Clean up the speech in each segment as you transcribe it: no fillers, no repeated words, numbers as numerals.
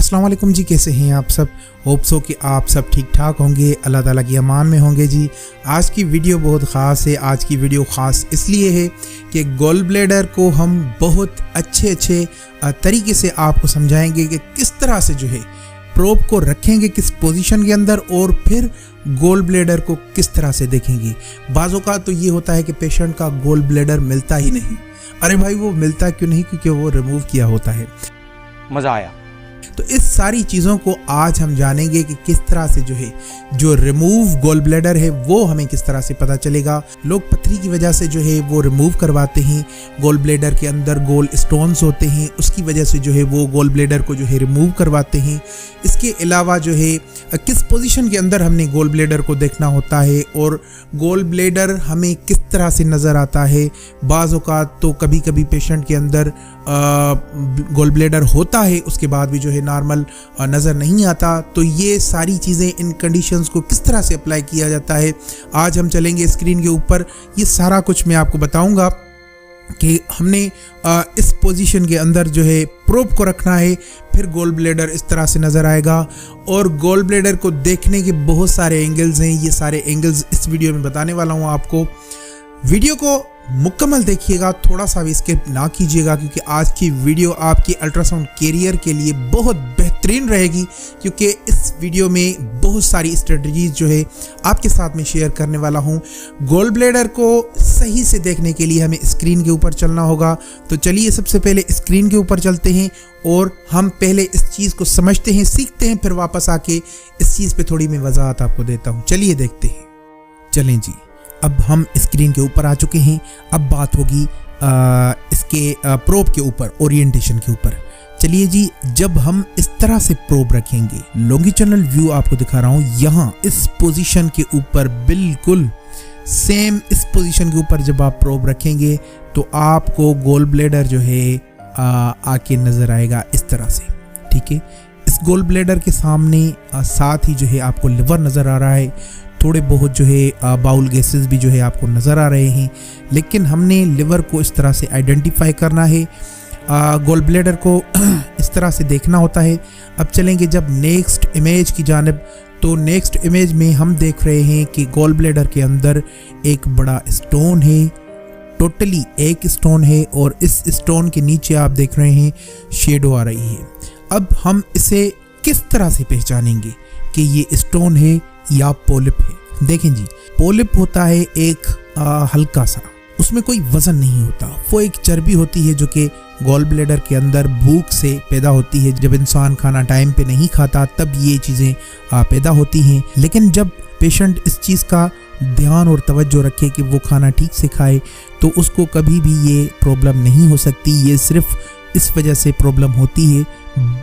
अस्सलाम वालेकुम जी, कैसे हैं आप सब। होप सो कि आप सब ठीक ठाक होंगे, अल्लाह ताला की अमान में होंगे जी। आज की वीडियो बहुत ख़ास है। आज की वीडियो ख़ास इसलिए है कि गॉल ब्लैडर को हम बहुत अच्छे तरीके से आपको समझाएंगे कि किस तरह से जो है प्रोब को रखेंगे किस पोजीशन के अंदर और फिर गॉल ब्लैडर को किस तरह से देखेंगे। बाज़ों का तो ये होता है कि पेशेंट का गॉल ब्लैडर मिलता ही नहीं। अरे भाई वो मिलता क्यों नहीं? क्योंकि वो रिमूव किया होता है। मज़ा आया। तो इस सारी चीज़ों को आज हम जानेंगे कि किस तरह से जो है जो रिमूव गॉल ब्लैडर है वो हमें किस तरह से पता चलेगा। लोग पथरी की वजह से जो है वो रिमूव करवाते हैं, गॉल ब्लैडर के अंदर गोल स्टोन्स होते हैं, उसकी वजह से जो है वो गॉल ब्लैडर को जो है रिमूव करवाते हैं। इसके अलावा जो है किस पोजीशन के अंदर हमने गॉल ब्लैडर को देखना होता है और गॉल ब्लैडर हमें किस तरह से नज़र आता है। बाज़ औक़ात तो कभी कभी पेशेंट के अंदर गॉल ब्लैडर होता है, उसके बाद भी जो है नॉर्मल नज़र नहीं आता। तो ये सारी चीज़ें, इन कंडीशंस को किस तरह से अप्लाई किया जाता है, आज हम चलेंगे स्क्रीन के ऊपर। ये सारा कुछ मैं आपको बताऊंगा कि हमने इस पोजीशन के अंदर जो है प्रोब को रखना है, फिर गॉल ब्लैडर इस तरह से नज़र आएगा। और गॉल ब्लैडर को देखने के बहुत सारे एंगल्स हैं, ये सारे एंगल्स इस वीडियो में बताने वाला हूँ आपको। वीडियो को मुकम्मल देखिएगा, थोड़ा सा भी स्किप ना कीजिएगा, क्योंकि आज की वीडियो आपकी अल्ट्रासाउंड कैरियर के लिए बहुत बेहतरीन रहेगी। क्योंकि इस वीडियो में बहुत सारी स्ट्रेटजीज जो है आपके साथ में शेयर करने वाला हूँ। गॉल ब्लैडर को सही से देखने के लिए हमें स्क्रीन के ऊपर चलना होगा। तो चलिए सबसे पहले स्क्रीन के ऊपर चलते हैं और हम पहले इस चीज़ को समझते हैं, सीखते हैं, फिर वापस आके इस चीज़ पर थोड़ी मैं वजाहत आपको देता हूँ। चलिए देखते हैं। चलें जी, अब हम स्क्रीन के ऊपर आ चुके हैं। अब बात होगी इसके प्रोब के ऊपर, ओरिएंटेशन के ऊपर। चलिए जी, जब हम इस तरह से प्रोब रखेंगे, लॉन्गिट्यूडनल व्यू आपको दिखा रहा हूँ, यहाँ इस पोजीशन के ऊपर बिल्कुल सेम इस पोजीशन के ऊपर जब आप प्रोब रखेंगे तो आपको गॉल ब्लैडर जो है आके नजर आएगा इस तरह से। ठीक है, इस गॉल ब्लैडर के सामने साथ ही जो है आपको लिवर नजर आ रहा है, थोड़े बहुत जो है बाउल गैसेस भी जो है आपको नज़र आ रहे हैं। लेकिन हमने लिवर को इस तरह से आइडेंटिफाई करना है, गॉल ब्लैडर को इस तरह से देखना होता है। अब चलेंगे जब नेक्स्ट इमेज की जानिब, तो नेक्स्ट इमेज में हम देख रहे हैं कि गॉल ब्लैडर के अंदर एक बड़ा स्टोन है, टोटली एक स्टोन है, और इस स्टोन के नीचे आप देख रहे हैं शेडो आ रही है। अब हम इसे किस तरह से पहचानेंगे कि ये स्टोन है या पोलिप है? देखें जी, पोलिप होता है एक हल्का सा, उसमें कोई वजन नहीं होता, वो एक चर्बी होती है जो कि गॉल ब्लैडर के अंदर भूख से पैदा होती है। जब इंसान खाना टाइम पे नहीं खाता तब ये चीज़ें पैदा होती हैं। लेकिन जब पेशेंट इस चीज़ का ध्यान और तवज्जो रखे कि वो खाना ठीक से खाए तो उसको कभी भी ये प्रॉब्लम नहीं हो सकती। ये सिर्फ इस वजह से प्रॉब्लम होती है,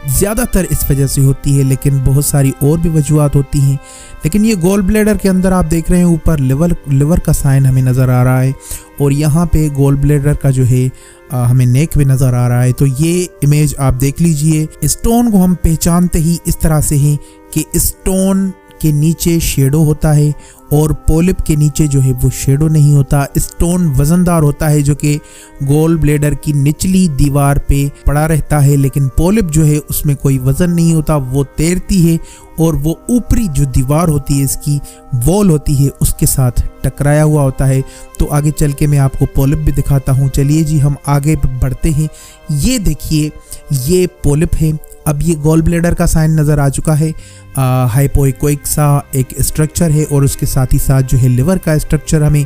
ज़्यादातर इस वजह से होती है, लेकिन बहुत सारी और भी वजूहत होती हैं। लेकिन ये गॉल ब्लैडर के अंदर आप देख रहे हैं ऊपर लिवर का साइन हमें नज़र आ रहा है, और यहाँ पे गॉल ब्लैडर का जो है हमें नेक भी नज़र आ रहा है। तो ये इमेज आप देख लीजिए। स्टोन को हम पहचानते ही इस तरह से हैं कि स्टोन के नीचे शेडो होता है और पोलिप के नीचे जो है वो शेडो नहीं होता। स्टोन वजनदार होता है जो कि गॉल ब्लैडर की निचली दीवार पे पड़ा रहता है, लेकिन पोलिप जो है उसमें कोई वजन नहीं होता, वो तैरती है और वो ऊपरी जो दीवार होती है, इसकी वॉल होती है, उसके साथ टकराया हुआ होता है। तो आगे चल के मैं आपको पोलिप भी दिखाता हूँ। चलिए जी, हम आगे बढ़ते हैं। ये देखिए, ये पोलिप है। अब ये गॉल ब्लैडर का साइन नज़र आ चुका है, हाइपोइकोइक सा एक स्ट्रक्चर है, और उसके साथ ही साथ जो है लिवर का स्ट्रक्चर हमें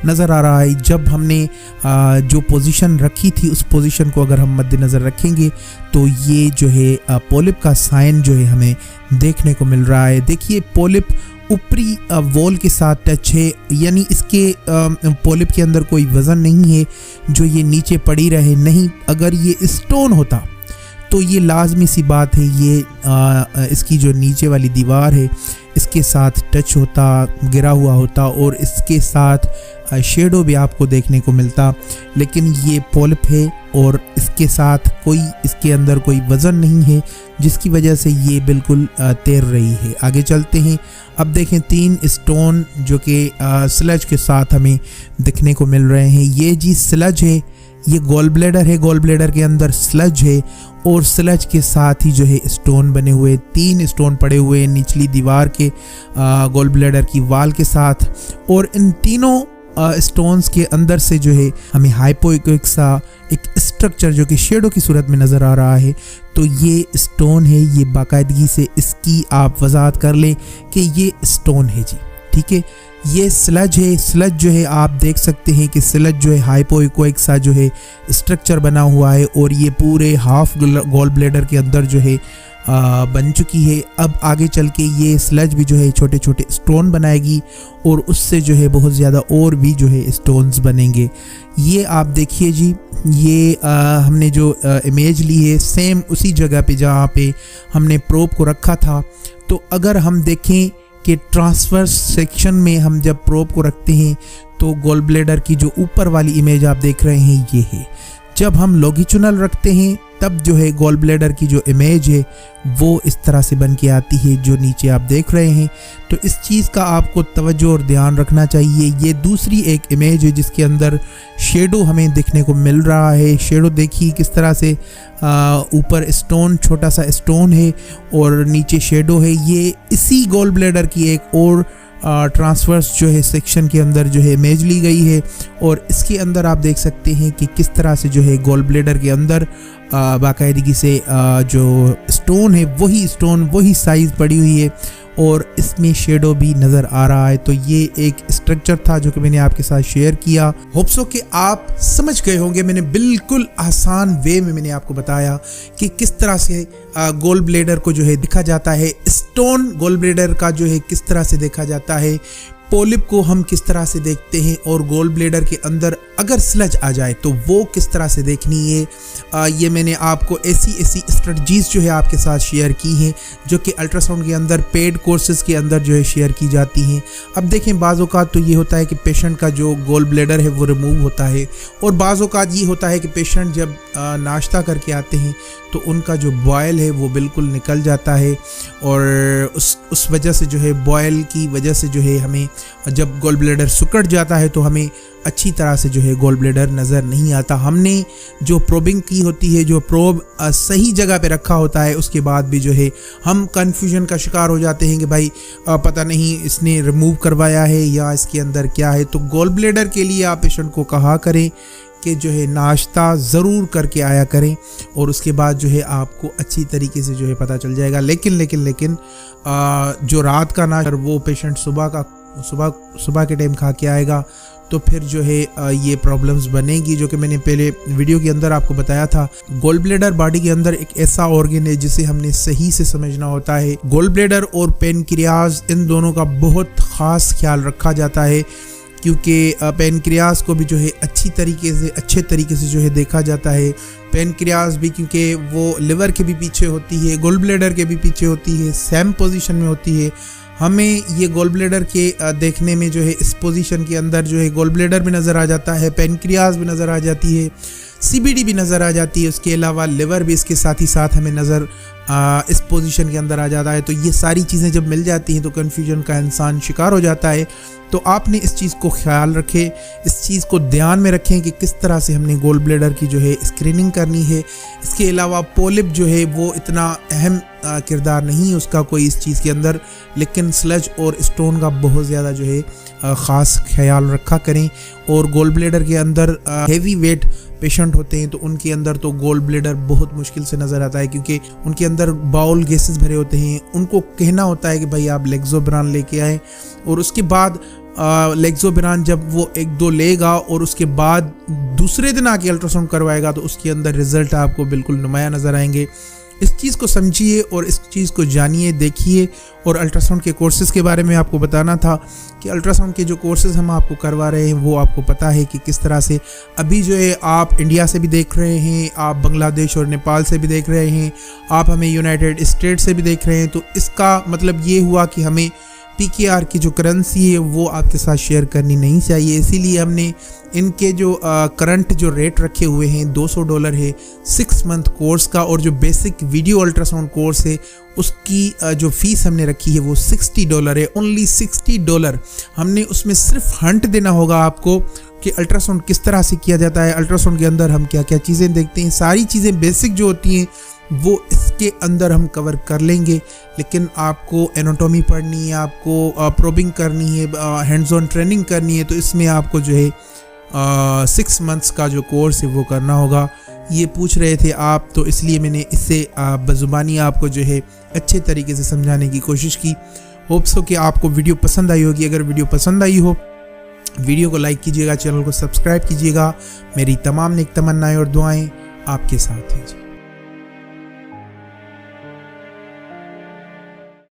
नज़र आ रहा है। जब हमने जो पोजीशन रखी थी उस पोजीशन को अगर हम मद्देनज़र रखेंगे तो ये जो है पोलिप का साइन जो है हमें देखने को मिल रहा है। देखिए, पोलिप ऊपरी वॉल के साथ टच है, यानी इसके पोलिप के अंदर कोई वज़न नहीं है जो ये नीचे पड़ी रहे। नहीं, अगर ये स्टोन होता तो ये लाजमी सी बात है, ये इसकी जो नीचे वाली दीवार है इसके साथ टच होता, गिरा हुआ होता, और इसके साथ शेडो भी आपको देखने को मिलता। लेकिन ये पोलिप है और इसके साथ इसके अंदर कोई वज़न नहीं है, जिसकी वजह से ये बिल्कुल तैर रही है। आगे चलते हैं। अब देखें, 3 स्टोन जो कि स्लज के साथ हमें दिखने को मिल रहे हैं। ये जी स्लज है, ये गॉल ब्लैडर है, गॉल ब्लैडर के अंदर स्लज है और स्लज के साथ ही जो है स्टोन बने हुए, 3 स्टोन पड़े हुए हैं निचली दीवार के गॉल ब्लैडर की वाल के साथ। और इन तीनों स्टोन्स के अंदर से जो है हमें हाइपोइकोइक सा एक स्ट्रक्चर जो कि शेडो की सूरत में नज़र आ रहा है। तो ये स्टोन है, ये बाकायदगी से इसकी आप वजाहत कर लें कि ये स्टोन है जी, ठीक है। ये स्लज है, स्लज जो है आप देख सकते हैं कि स्लज जो है हाइपोइकोइक सा जो है स्ट्रक्चर बना हुआ है और ये पूरे हाफ गॉल ब्लैडर के अंदर जो है बन चुकी है। अब आगे चल के ये स्लज भी जो है छोटे छोटे स्टोन बनाएगी और उससे जो है बहुत ज़्यादा और भी जो है स्टोन्स बनेंगे। ये आप देखिए जी, ये हमने जो इमेज ली है सेम उसी जगह पे जहाँ पे हमने प्रोब को रखा था। तो अगर हम देखें कि ट्रांसवर्स सेक्शन में हम जब प्रोब को रखते हैं तो गॉल ब्लैडर की जो ऊपर वाली इमेज आप देख रहे हैं ये है। जब हम लॉन्गिट्यूडनल रखते हैं तब जो है गॉल ब्लैडर की जो इमेज है वो इस तरह से बन के आती है जो नीचे आप देख रहे हैं। तो इस चीज़ का आपको तवज्जो और ध्यान रखना चाहिए। ये दूसरी एक इमेज है जिसके अंदर शेडो हमें देखने को मिल रहा है। शेडो देखिए किस तरह से ऊपर स्टोन, छोटा सा स्टोन है और नीचे शेडो है। ये इसी गॉल ब्लैडर की एक और ट्रांसवर्स जो है सेक्शन के अंदर जो है इमेज ली गई है और इसके अंदर आप देख सकते हैं कि किस तरह से जो है गॉल ब्लैडर के अंदर बाकायदगी से जो स्टोन है वही स्टोन वही साइज़ पड़ी हुई है और इसमें शेडो भी नज़र आ रहा है। तो ये एक स्ट्रक्चर था जो कि मैंने आपके साथ शेयर किया। होप सो कि आप समझ गए होंगे। मैंने बिल्कुल आसान वे में मैंने आपको बताया कि किस तरह से गॉल ब्लैडर को जो है देखा जाता है, स्टोन गॉल ब्लैडर का जो है किस तरह से देखा जाता है, पोलिप को हम किस तरह से देखते हैं और गॉल ब्लैडर के अंदर अगर स्लज आ जाए तो वो किस तरह से देखनी है। ये मैंने आपको ऐसी स्ट्रेटजीज जो है आपके साथ शेयर की हैं जो कि अल्ट्रासाउंड के अंदर पेड कोर्सेज के अंदर जो है शेयर की जाती हैं। अब देखें बाज़ औक़ात तो ये होता है कि पेशेंट का जो गॉल ब्लैडर है वो रिमूव होता है और बाज़ औक़ात ये होता है कि पेशेंट जब नाश्ता करके आते हैं तो उनका जो बॉयल है वो बिल्कुल निकल जाता है और उस वजह से जो है बॉयल की वजह से जो है हमें जब गॉल ब्लैडर सिकुड़ जाता है तो हमें अच्छी तरह से जो है गॉल ब्लैडर नज़र नहीं आता। हमने जो प्रोबिंग की होती है, जो प्रोब सही जगह पे रखा होता है, उसके बाद भी जो है हम कन्फ्यूजन का शिकार हो जाते हैं कि भाई पता नहीं इसने रिमूव करवाया है या इसके अंदर क्या है। तो गॉल ब्लैडर के लिए आप पेशेंट को कहा करें कि जो है नाश्ता ज़रूर करके आया करें और उसके बाद जो है आपको अच्छी तरीके से जो है पता चल जाएगा। लेकिन जो रात का नाश्ता वो पेशेंट सुबह के टाइम खा के आएगा तो फिर जो है ये प्रॉब्लम्स बनेगी, जो कि मैंने पहले वीडियो के अंदर आपको बताया था। गॉल ब्लैडर बॉडी के अंदर एक ऐसा ऑर्गन है जिसे हमने सही से समझना होता है। गॉल ब्लैडर और पेनक्रियाज इन दोनों का बहुत ख़ास ख्याल रखा जाता है क्योंकि पेनक्रियाज को भी जो है अच्छे तरीके से जो है देखा जाता है। पेनक्रियाज भी क्योंकि वो लिवर के भी पीछे होती है, गॉल ब्लैडर के भी पीछे होती है, सेम पोजीशन में होती है। हमें ये गॉल ब्लैडर के देखने में जो है इस पोजीशन के अंदर जो है गॉल ब्लैडर भी नज़र आ जाता है, पेनक्रियाज भी नज़र आ जाती है, सीबीडी भी नज़र आ जाती है, उसके अलावा लिवर भी इसके साथ ही साथ हमें नज़र इस पोजीशन के अंदर आ जाता है। तो ये सारी चीज़ें जब मिल जाती हैं तो कन्फ्यूजन का इंसान शिकार हो जाता है। तो आपने इस चीज़ को ख्याल रखें, इस चीज़ को ध्यान में रखें कि किस तरह से हमने गॉल ब्लैडर की जो है स्क्रीनिंग करनी है। इसके अलावा पोलिप जो है वो इतना अहम किरदार नहीं है उसका कोई इस चीज़ के अंदर, लेकिन स्लज और स्टोन का बहुत ज़्यादा जो है ख़ास ख्याल रखा करें। और गॉल ब्लैडर के अंदर हेवी वेट पेशेंट होते हैं तो उनके अंदर तो गॉल ब्लैडर बहुत मुश्किल से नज़र आता है क्योंकि उनके अंदर बाउल गैसेस भरे होते हैं। उनको कहना होता है कि भाई आप लेग्जोबिरान लेके आए और उसके बाद लेग्जोबिरान जब वो 1-2 लेगा और उसके बाद दूसरे दिन आके अल्ट्रासाउंड करवाएगा तो उसके अंदर रिज़ल्ट आपको बिल्कुल नुमाया नज़र आएंगे। इस चीज़ को समझिए और इस चीज़ को जानिए, देखिए। और अल्ट्रासाउंड के कोर्सेज़ के बारे में आपको बताना था कि अल्ट्रासाउंड के जो कोर्सेज़ हम आपको करवा रहे हैं वो आपको पता है कि किस तरह से अभी जो है आप इंडिया से भी देख रहे हैं, आप बांग्लादेश और नेपाल से भी देख रहे हैं, आप हमें यूनाइटेड स्टेट से भी देख रहे हैं। तो इसका मतलब ये हुआ कि हमें PKR की जो करेंसी है वो आपके साथ शेयर करनी नहीं चाहिए। इसीलिए हमने इनके जो करंट जो रेट रखे हुए हैं $200 है 6 मंथ कोर्स का, और जो बेसिक वीडियो अल्ट्रासाउंड कोर्स है उसकी जो फ़ीस हमने रखी है वो $60 है, ओनली $60। हमने उसमें सिर्फ हंट देना होगा आपको कि अल्ट्रासाउंड किस तरह से किया जाता है, अल्ट्रासाउंड के अंदर हम क्या क्या चीज़ें देखते हैं, सारी चीज़ें बेसिक जो होती हैं वो इसके अंदर हम कवर कर लेंगे। लेकिन आपको एनाटॉमी पढ़नी है, आपको प्रोबिंग करनी है, हैंड्स ऑन ट्रेनिंग करनी है, तो इसमें आपको जो है 6 मंथ्स का जो कोर्स है वो करना होगा। ये पूछ रहे थे आप, तो इसलिए मैंने इससे बज़ुबानी आपको जो है अच्छे तरीके से समझाने की कोशिश की। होप्स हो कि आपको वीडियो पसंद आई होगी। अगर वीडियो पसंद आई हो, वीडियो को लाइक कीजिएगा, चैनल को सब्सक्राइब कीजिएगा। मेरी तमाम नेक तमन्नाएं और दुआएं आपके साथ हैं।